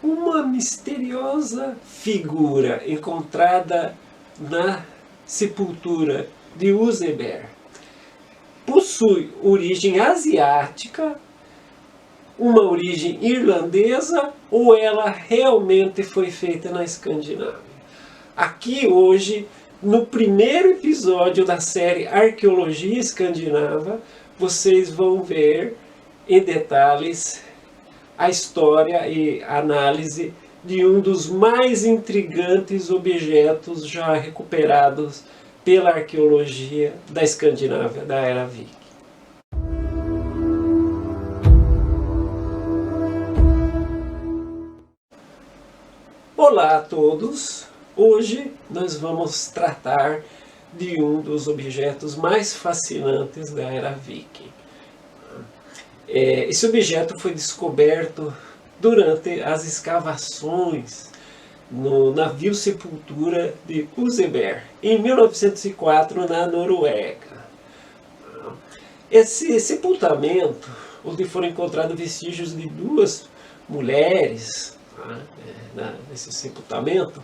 Uma misteriosa figura encontrada na sepultura de Oseberg possui origem asiática, uma origem irlandesa, ou ela realmente foi feita na Escandinávia? Aqui hoje, no primeiro episódio da série Arqueologia Escandinava, vocês vão ver em detalhes a história e a análise de um dos mais intrigantes objetos já recuperados pela arqueologia da Escandinávia da Era Viking. Olá a todos! Hoje nós vamos tratar de um dos objetos mais fascinantes da Era Viking. Esse objeto foi descoberto durante as escavações no navio sepultura de Oseberg, em 1904, na Noruega. Esse sepultamento, onde foram encontrados vestígios de duas mulheres, nesse sepultamento,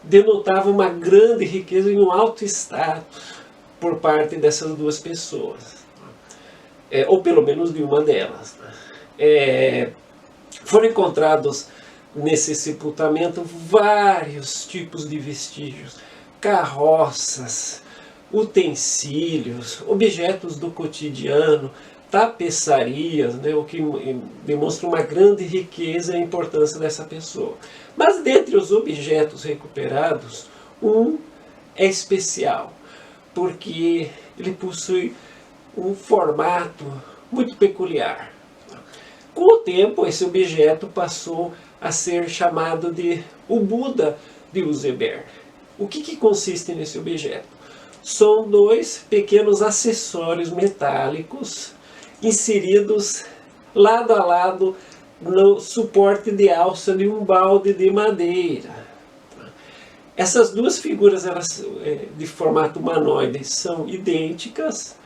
denotava uma grande riqueza e um alto status por parte dessas duas pessoas. Ou pelo menos de uma delas. Foram encontrados nesse sepultamento vários tipos de vestígios, carroças, utensílios, objetos do cotidiano, tapeçarias, o que demonstra uma grande riqueza e importância dessa pessoa. Mas dentre os objetos recuperados, um é especial, porque ele possui um formato muito peculiar. Com o tempo, esse objeto passou a ser chamado de o Buda de Oseberg. O que consiste nesse objeto? São dois pequenos acessórios metálicos inseridos lado a lado no suporte de alça de um balde de madeira. Essas duas figuras, elas, de formato humanoide, são idênticas,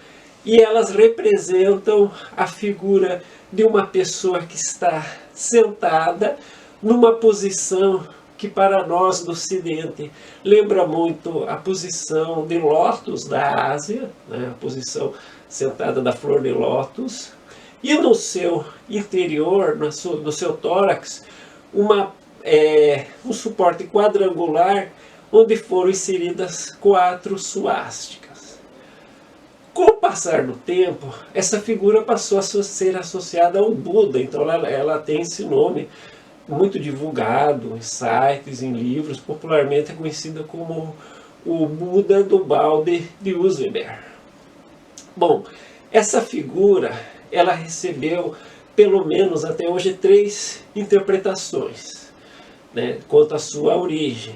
e elas representam a figura de uma pessoa que está sentada numa posição que para nós do Ocidente lembra muito a posição de lótus da Ásia, a posição sentada da flor de lótus, e no seu interior, no seu tórax, um suporte quadrangular onde foram inseridas 4 suásticas. Com o passar do tempo, essa figura passou a ser associada ao Buda, então ela tem esse nome muito divulgado em sites, em livros, popularmente é conhecida como o Buda do balde de Oseberg. Bom, essa figura, ela recebeu pelo menos até hoje 3 interpretações, quanto à sua origem.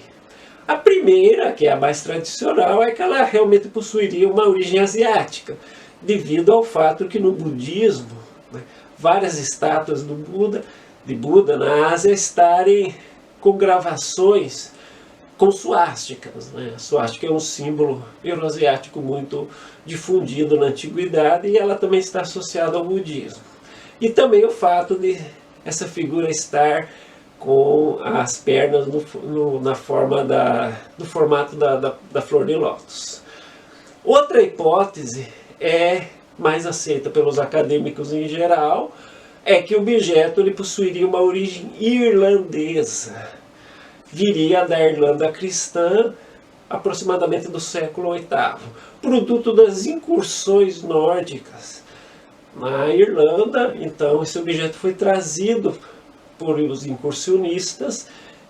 A primeira, que é a mais tradicional, é que ela realmente possuiria uma origem asiática, devido ao fato que no budismo, várias estátuas de Buda na Ásia estarem com gravações com suásticas. A suástica é um símbolo euroasiático muito difundido na antiguidade, e ela também está associada ao budismo. E também o fato de essa figura estar com as pernas no formato da flor de lótus. Outra hipótese mais aceita pelos acadêmicos em geral, é que o objeto ele possuiria uma origem irlandesa. Viria da Irlanda cristã, aproximadamente do século VIII, produto das incursões nórdicas na Irlanda. Então esse objeto foi trazido por os incursionistas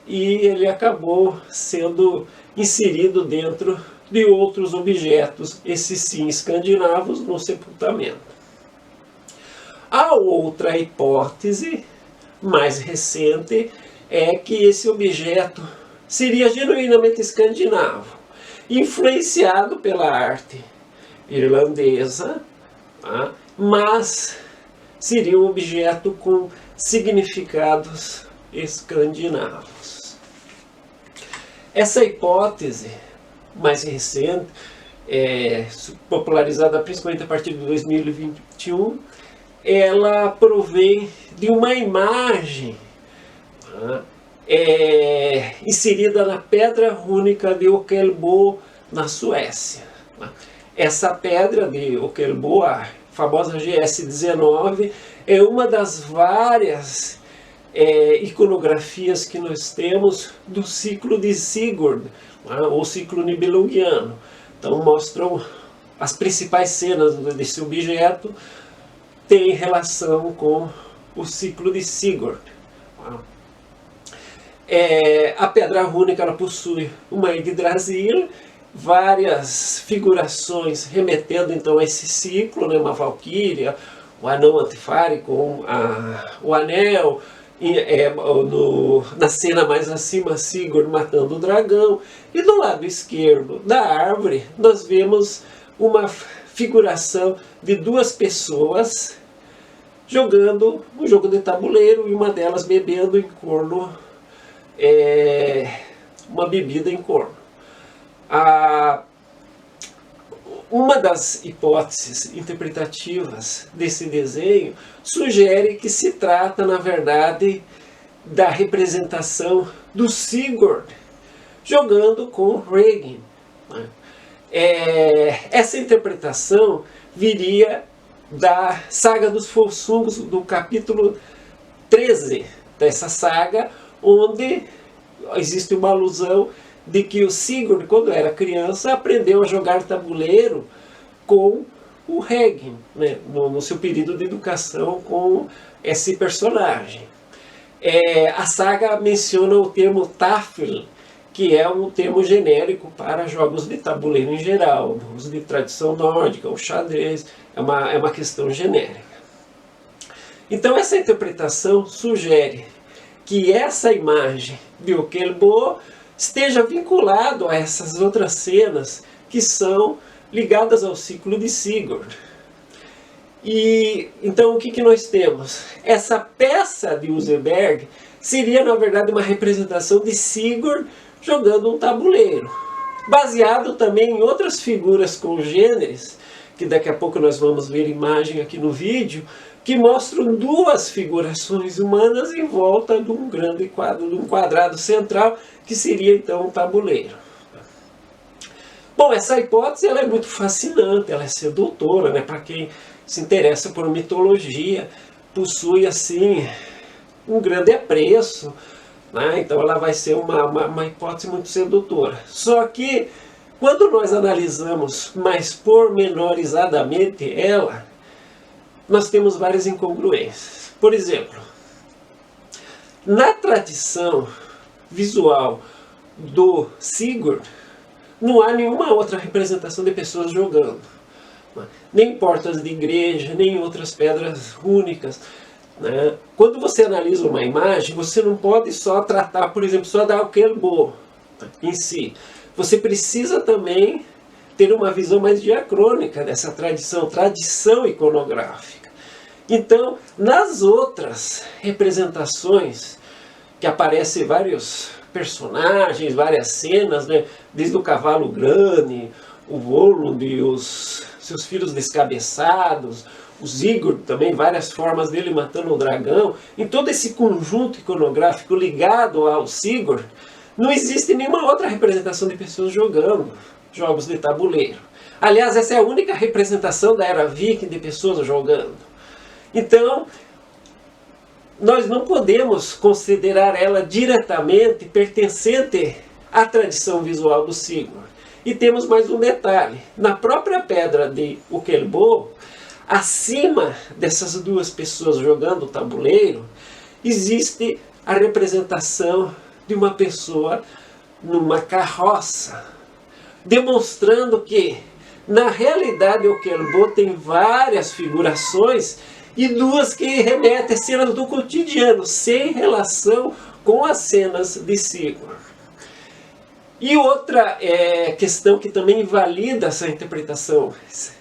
e ele acabou sendo inserido dentro de outros objetos, esses sim escandinavos, no sepultamento. A outra hipótese, mais recente, é que esse objeto seria genuinamente escandinavo, influenciado pela arte irlandesa, mas seria um objeto com significados escandinavos. Essa hipótese mais recente, popularizada principalmente a partir de 2021, ela provém de uma imagem, né, inserida na pedra rúnica de Ockelbo, na Suécia. Essa pedra de Ockelbo, a famosa GS19, é uma das várias iconografias que nós temos do ciclo de Sigurd, ou ciclo nibelungiano. Então mostram as principais cenas desse objeto, tem relação com o ciclo de Sigurd. A pedra rúnica ela possui uma Yggdrasil, várias figurações remetendo então a esse ciclo, né? Uma valquíria, o anão Antifari com o anel, na cena mais acima Sigurd matando o dragão, e do lado esquerdo da árvore nós vemos uma figuração de duas pessoas jogando um jogo de tabuleiro e uma delas bebendo em corno, uma bebida em corno. Uma das hipóteses interpretativas desse desenho sugere que se trata, na verdade, da representação do Sigurd jogando com Regin. Essa interpretação viria da saga dos Volsungs, do capítulo 13 dessa saga, onde existe uma alusão de que o Sigurd, quando era criança, aprendeu a jogar tabuleiro com o Regin, né, no seu período de educação com esse personagem. A saga menciona o termo Tafl, que é um termo genérico para jogos de tabuleiro em geral, os de tradição nórdica, o xadrez, é uma questão genérica. Então essa interpretação sugere que essa imagem de Ockelbo esteja vinculado a essas outras cenas que são ligadas ao ciclo de Sigurd. E então o que nós temos? Essa peça de Oseberg seria na verdade uma representação de Sigurd jogando um tabuleiro, baseado também em outras figuras congêneres, que daqui a pouco nós vamos ver imagem aqui no vídeo, que mostram duas figurações humanas em volta de um grande quadro, de um quadrado central, que seria então um tabuleiro. Bom, essa hipótese ela é muito fascinante, ela é sedutora, né? Para quem se interessa por mitologia, possui assim um grande apreço, né? Então ela vai ser uma hipótese muito sedutora. Só que quando nós analisamos mais pormenorizadamente ela, nós temos várias incongruências. Por exemplo, na tradição visual do Sigurd, não há nenhuma outra representação de pessoas jogando. Nem portas de igreja, nem outras pedras rúnicas. Né? Quando você analisa uma imagem, você não pode só tratar, por exemplo, só da Ockelbo em si. Você precisa também ter uma visão mais diacrônica dessa tradição iconográfica. Então, nas outras representações, que aparecem vários personagens, várias cenas, né? Desde o cavalo Grane, o Volund e os seus filhos descabeçados, o Sigurd também, várias formas dele matando o dragão, em todo esse conjunto iconográfico ligado ao Sigurd, não existe nenhuma outra representação de pessoas jogando jogos de tabuleiro. Aliás, essa é a única representação da era viking de pessoas jogando. Então, nós não podemos considerar ela diretamente pertencente à tradição visual do Sigurd. E temos mais um detalhe. Na própria pedra de Ockelbo, acima dessas duas pessoas jogando o tabuleiro, existe a representação de uma pessoa numa carroça, demonstrando que, na realidade, Ockelbo tem várias figurações e duas que remetem a cenas do cotidiano, sem relação com as cenas de Sigurd. E outra questão que também invalida essa interpretação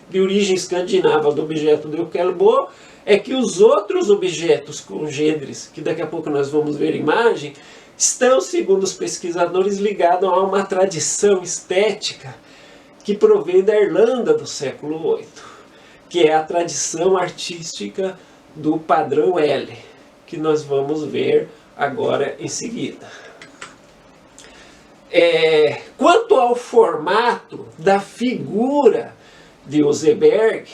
de origem escandinava do objeto de Ockelbo é que os outros objetos congêneres, que daqui a pouco nós vamos ver imagem, estão, segundo os pesquisadores, ligados a uma tradição estética que provém da Irlanda do século VIII, que é a tradição artística do padrão L, que nós vamos ver agora em seguida. Quanto ao formato da figura de Useberg,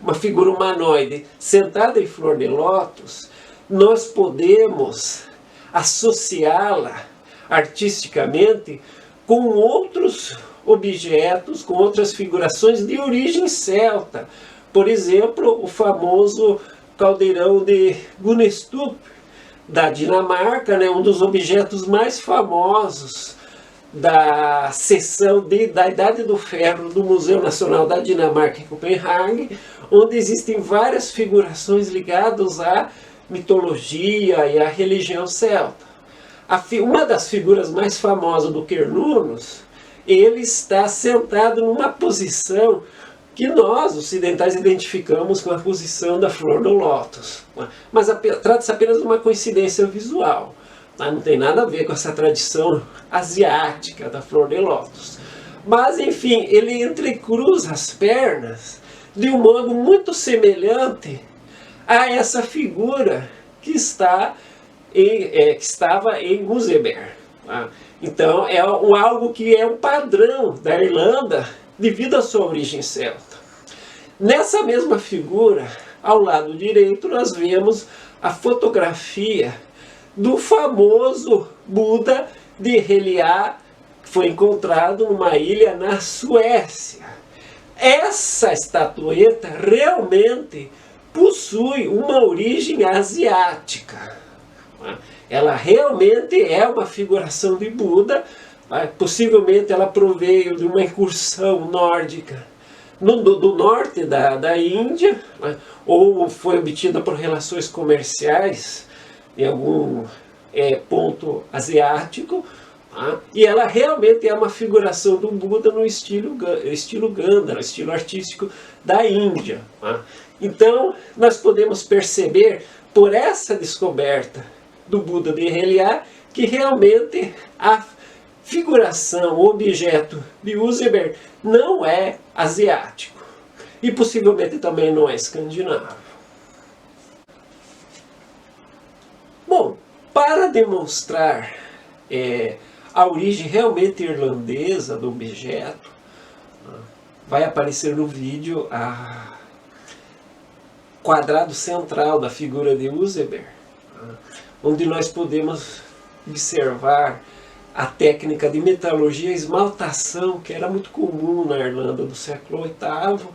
uma figura humanoide sentada em flor de lótus, nós podemos associá-la artisticamente com outros objetos, com outras figurações de origem celta. Por exemplo, o famoso caldeirão de Gunnestrup, da Dinamarca, né, um dos objetos mais famosos da seção da Idade do Ferro do Museu Nacional da Dinamarca em Copenhague, onde existem várias figurações ligadas à mitologia e à religião celta. Uma das figuras mais famosas do Cernunnos, ele está sentado numa posição que nós, ocidentais, identificamos com a posição da flor do lótus. Mas trata-se apenas de uma coincidência visual. Não tem nada a ver com essa tradição asiática da flor de lótus. Mas, enfim, ele entrecruza as pernas de um modo muito semelhante a essa figura que estava em Useberg. Então, é algo que é um padrão da Irlanda devido à sua origem celta. Nessa mesma figura, ao lado direito, nós vemos a fotografia do famoso Buda de Heliar, que foi encontrado numa ilha na Suécia. Essa estatueta realmente possui uma origem asiática. Ela realmente é uma figuração de Buda. Possivelmente ela proveio de uma incursão nórdica do norte da Índia, ou foi obtida por relações comerciais em algum ponto asiático, e ela realmente é uma figuração do Buda no estilo Gandhara, estilo artístico da Índia. Então nós podemos perceber por essa descoberta do Buda de Heliar que realmente a figuração, o objeto de Useberg não é asiático e possivelmente também não é escandinavo. Bom, para demonstrar a origem realmente irlandesa do objeto, vai aparecer no vídeo o quadrado central da figura de Useberg, onde nós podemos observar a técnica de metalurgia e esmaltação, que era muito comum na Irlanda do século VIII,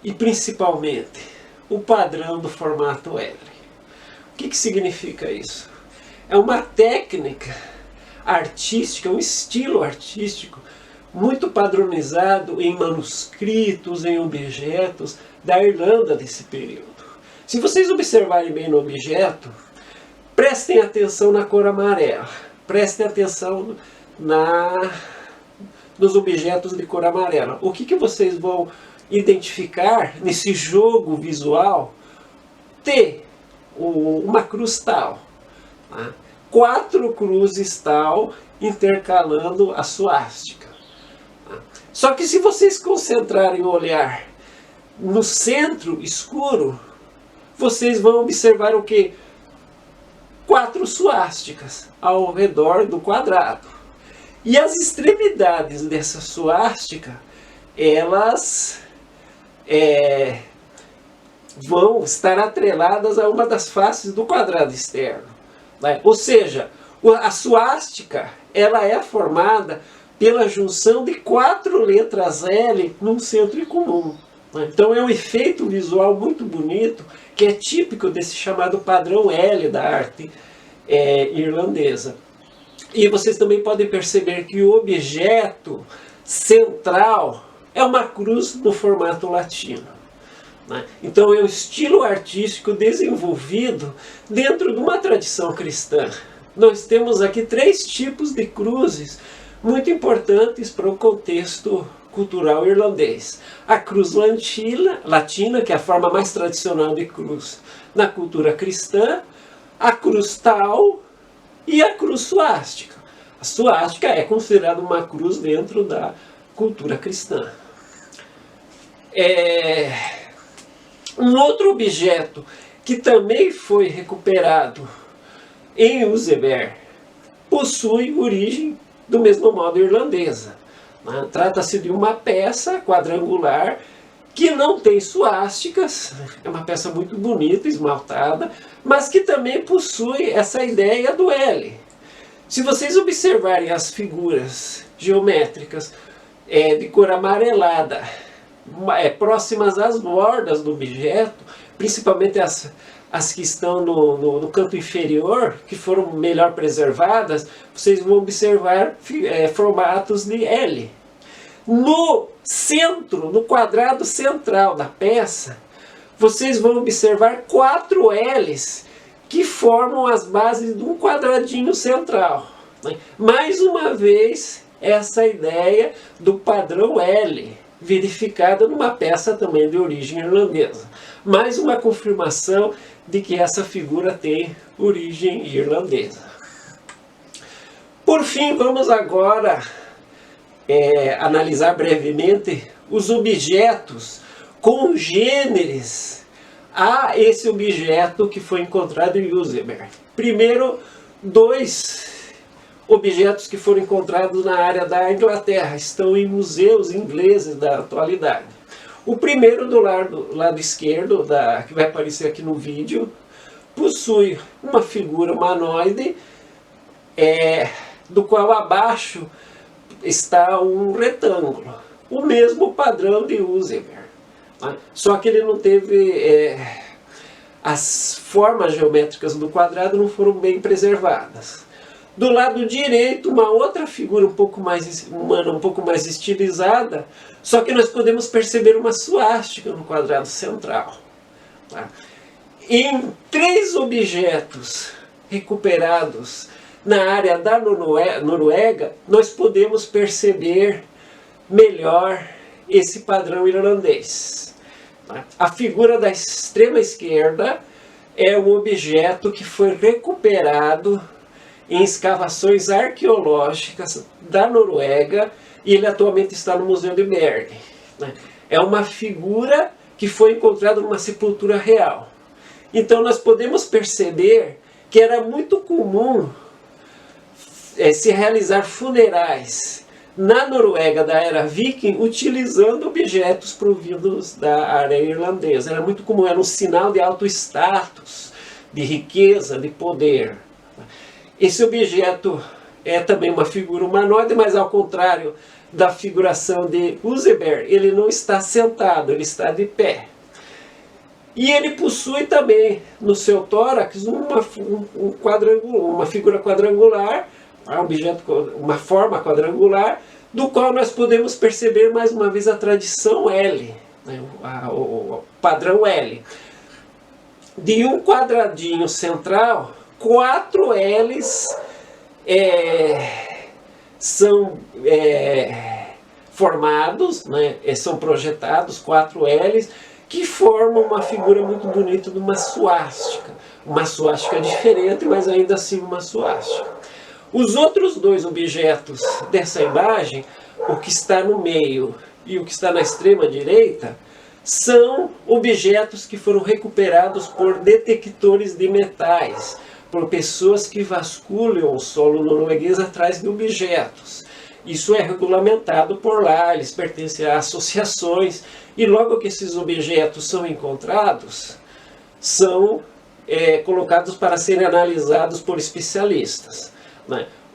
e principalmente o padrão do formato L. O que significa isso? É uma técnica artística, um estilo artístico muito padronizado em manuscritos, em objetos da Irlanda desse período. Se vocês observarem bem no objeto, prestem atenção na cor amarela. Prestem atenção nos objetos de cor amarela. O que vocês vão identificar nesse jogo visual? Uma cruz tal. 4 cruzes tal intercalando a suástica. Só que se vocês concentrarem o olhar no centro escuro, vocês vão observar o quê? 4 suásticas ao redor do quadrado. E as extremidades dessa suástica, elas vão estar atreladas a uma das faces do quadrado externo. Ou seja, a suástica ela é formada pela junção de 4 letras L num centro comum. Então é um efeito visual muito bonito, que é típico desse chamado padrão L da arte irlandesa. E vocês também podem perceber que o objeto central é uma cruz no formato latino. Então é um estilo artístico desenvolvido dentro de uma tradição cristã. Nós temos aqui 3 tipos de cruzes muito importantes para o contexto cultural irlandês. A cruz latina, que é a forma mais tradicional de cruz na cultura cristã, a cruz tal e a cruz suástica. A suástica é considerada uma cruz dentro da cultura cristã. Um outro objeto que também foi recuperado em Useberg possui origem do mesmo modo irlandesa. Trata-se de uma peça quadrangular que não tem suásticas, é uma peça muito bonita, esmaltada, mas que também possui essa ideia do L. Se vocês observarem as figuras geométricas de cor amarelada, próximas às bordas do objeto, principalmente as que estão no canto inferior, que foram melhor preservadas, vocês vão observar formatos de L. No centro, no quadrado central da peça, vocês vão observar 4 L's que formam as bases de um quadradinho central. Mais uma vez, essa ideia do padrão L, verificada numa peça também de origem irlandesa. Mais uma confirmação de que essa figura tem origem irlandesa. Por fim, vamos agora analisar brevemente os objetos congêneres a esse objeto que foi encontrado em Useberg. Primeiro, 2 objetos que foram encontrados na área da Inglaterra, estão em museus ingleses da atualidade. O primeiro, do lado esquerdo, que vai aparecer aqui no vídeo, possui uma figura humanoide, do qual abaixo está um retângulo, o mesmo padrão de Useberg. Só que ele não teve, as formas geométricas do quadrado não foram bem preservadas. Do lado direito, uma outra figura um pouco mais humana, um pouco mais estilizada, só que nós podemos perceber uma suástica no quadrado central. Em 3 objetos recuperados na área da Noruega, nós podemos perceber melhor esse padrão irlandês. A figura da extrema esquerda é um objeto que foi recuperado em escavações arqueológicas da Noruega e ele atualmente está no Museu de Bergen. É uma figura que foi encontrada numa sepultura real. Então nós podemos perceber que era muito comum se realizar funerais na Noruega da era viking utilizando objetos provindos da área irlandesa. Era muito comum, era um sinal de alto status, de riqueza, de poder. Esse objeto é também uma figura humanoide, mas ao contrário da figuração de Useberg, ele não está sentado, ele está de pé. E ele possui também no seu tórax uma figura quadrangular, uma forma quadrangular, do qual nós podemos perceber mais uma vez a tradição L, o padrão L. De um quadradinho central, 4 L's são formados, são projetados, 4 L's, que formam uma figura muito bonita de uma suástica. Uma suástica diferente, mas ainda assim uma suástica. Os outros 2 objetos dessa imagem, o que está no meio e o que está na extrema direita, são objetos que foram recuperados por detectores de metais, por pessoas que vasculham o solo norueguês atrás de objetos. Isso é regulamentado por lá, eles pertencem a associações, e logo que esses objetos são encontrados, são colocados para serem analisados por especialistas,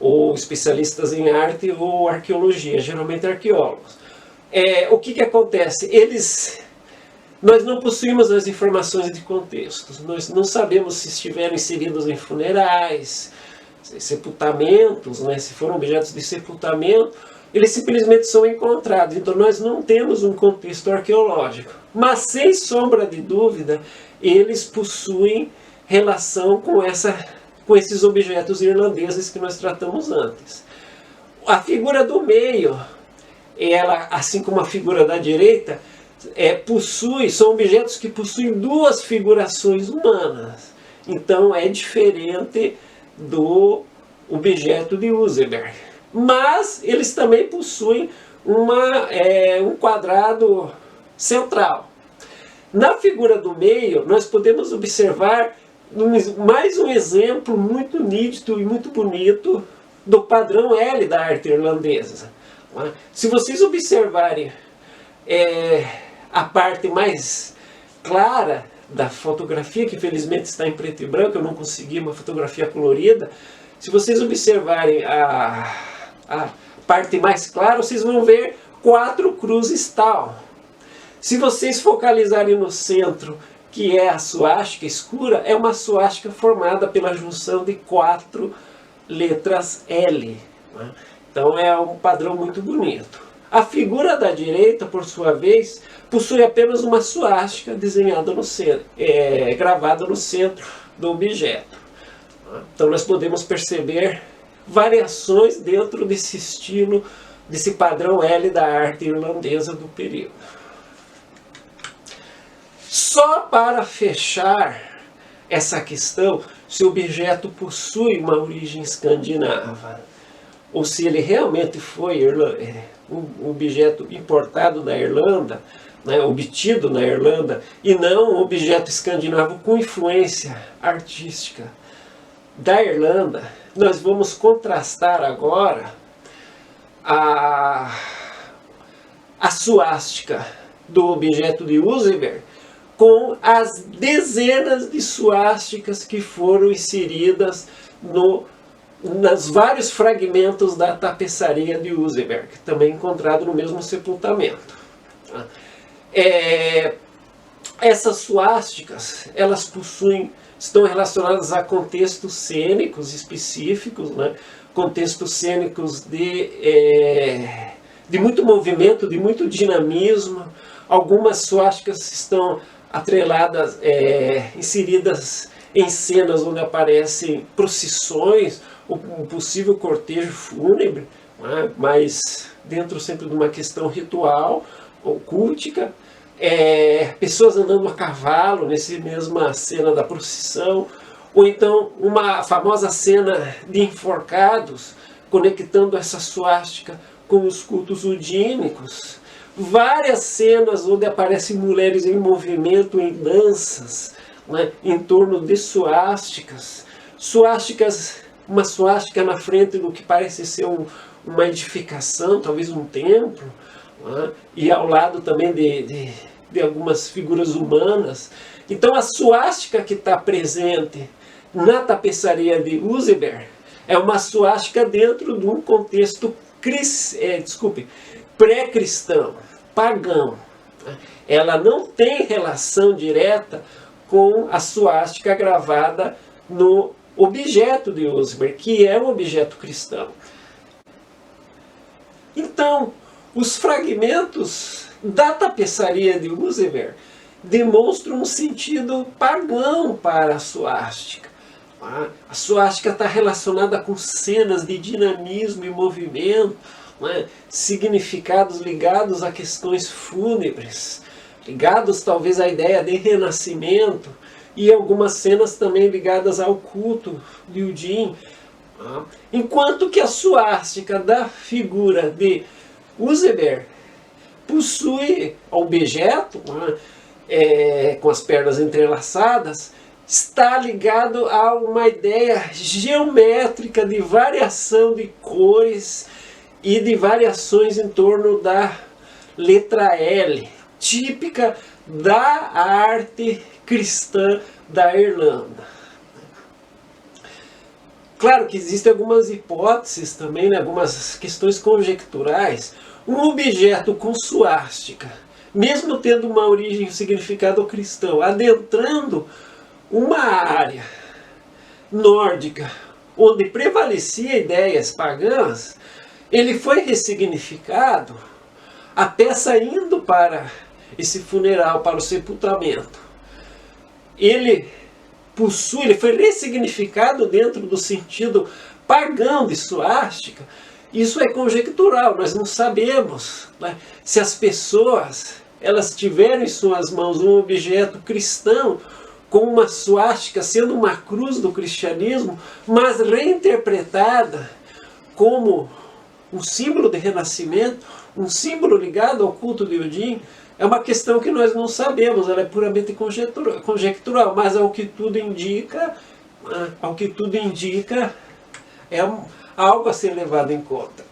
ou especialistas em arte ou arqueologia, geralmente arqueólogos. O que acontece? Nós não possuímos as informações de contextos, nós não sabemos se estiveram inseridos em funerais, sepultamentos, se foram objetos de sepultamento, eles simplesmente são encontrados. Então nós não temos um contexto arqueológico. Mas sem sombra de dúvida, eles possuem relação com esses objetos irlandeses que nós tratamos antes. A figura do meio, ela, assim como a figura da direita, são objetos que possuem 2 figurações humanas. Então é diferente do objeto de Useberg. Mas eles também possuem um quadrado central. Na figura do meio, nós podemos observar mais um exemplo muito nítido e muito bonito do padrão L da arte irlandesa. Se vocês observarem a parte mais clara da fotografia, que infelizmente está em preto e branco, eu não consegui uma fotografia colorida. Se vocês observarem a parte mais clara, vocês vão ver 4 cruzes tal. Se vocês focalizarem no centro, que é a suástica escura, é uma suástica formada pela junção de 4 letras L. Então é um padrão muito bonito. A figura da direita, por sua vez, possui apenas uma suástica desenhada no centro, gravada no centro do objeto. Então nós podemos perceber variações dentro desse estilo, desse padrão L da arte irlandesa do período. Só para fechar essa questão, se o objeto possui uma origem escandinava, ou se ele realmente foi um objeto importado da Irlanda, né, obtido na Irlanda, e não um objeto escandinavo com influência artística da Irlanda, nós vamos contrastar agora a suástica do objeto de Useberg com as dezenas de suásticas que foram inseridas nos vários fragmentos da tapeçaria de Useberg, também encontrado no mesmo sepultamento. Essas suásticas, elas estão relacionadas a contextos cênicos específicos, né? Contextos cênicos de muito movimento, de muito dinamismo. Algumas suásticas estão atreladas, inseridas em cenas onde aparecem procissões, ou um possível cortejo fúnebre, né? Mas dentro sempre de uma questão ritual ou cultica. Pessoas andando a cavalo, nessa mesma cena da procissão, ou então uma famosa cena de enforcados, conectando essa suástica com os cultos udínicos. Várias cenas onde aparecem mulheres em movimento, em danças, né, em torno de suásticas. Uma suástica na frente do que parece ser uma edificação, talvez um templo, né, e ao lado também de algumas figuras humanas. Então a suástica que está presente na tapeçaria de Useberg é uma suástica dentro de um contexto pré-cristão, pagão. Ela não tem relação direta com a suástica gravada no objeto de Useberg, que é um objeto cristão. Então, os fragmentos da tapeçaria de Useberg demonstram um sentido pagão para a suástica. A suástica está relacionada com cenas de dinamismo e movimento, né? Significados ligados a questões fúnebres, ligados talvez à ideia de renascimento, e algumas cenas também ligadas ao culto de Udin. Enquanto que a suástica da figura de Useberg possui objeto, né, com as pernas entrelaçadas, está ligado a uma ideia geométrica de variação de cores e de variações em torno da letra L, típica da arte cristã da Irlanda. Claro que existem algumas hipóteses também, né, algumas questões conjecturais. Um objeto com suástica, mesmo tendo uma origem e um significado cristão, adentrando uma área nórdica onde prevalecia ideias pagãs, ele foi ressignificado, a peça indo para esse funeral, para o sepultamento. Ele foi ressignificado dentro do sentido pagão de suástica. Isso é conjectural, nós não sabemos, né, se as pessoas elas tiveram em suas mãos um objeto cristão com uma suástica sendo uma cruz do cristianismo, mas reinterpretada como um símbolo de renascimento, um símbolo ligado ao culto de Odin, é uma questão que nós não sabemos, ela é puramente conjectural, mas ao que tudo indica, é algo a ser levado em conta.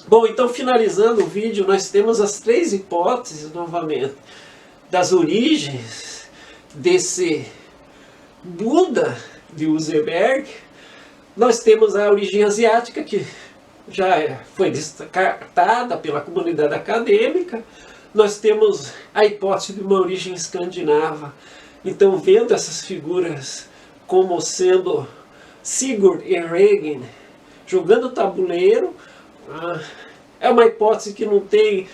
Bom, então finalizando o vídeo, nós temos as 3 hipóteses, novamente, das origens desse Buda de Useberg. Nós temos a origem asiática, que já foi descartada pela comunidade acadêmica. Nós temos a hipótese de uma origem escandinava. Então, vendo essas figuras como sendo Sigurd e Regin jogando tabuleiro, é uma hipótese que não tem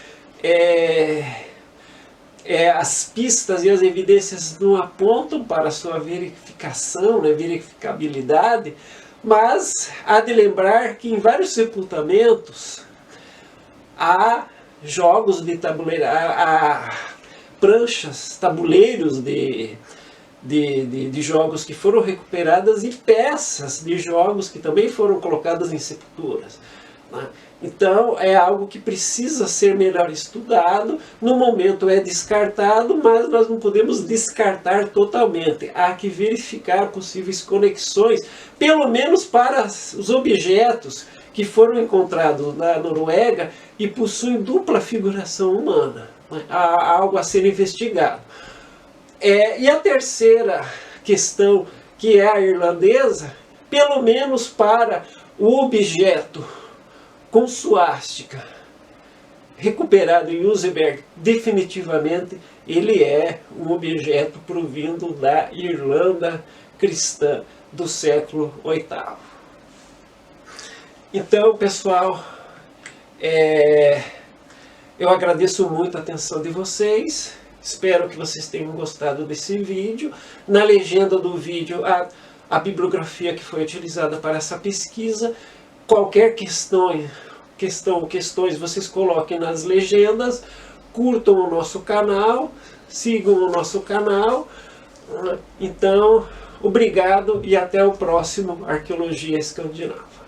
as pistas e as evidências não apontam para a sua verificação, né, verificabilidade, mas há de lembrar que em vários sepultamentos há jogos de tabuleiro, há pranchas, tabuleiros de jogos que foram recuperadas e peças de jogos que também foram colocadas em sepulturas, né? Então é algo que precisa ser melhor estudado. No momento é descartado, mas nós não podemos descartar totalmente. Há que verificar possíveis conexões, pelo menos para os objetos que foram encontrados na Noruega e possuem dupla figuração humana, né? Há algo a ser investigado. E a terceira questão, que é a irlandesa, pelo menos para o objeto com suástica recuperado em Useberg, definitivamente ele é um objeto provindo da Irlanda cristã do século VIII. Então, pessoal, eu agradeço muito a atenção de vocês. Espero que vocês tenham gostado desse vídeo. Na legenda do vídeo, a bibliografia que foi utilizada para essa pesquisa. Qualquer questões vocês coloquem nas legendas. Curtam o nosso canal, sigam o nosso canal. Então, obrigado e até o próximo Arqueologia Escandinava.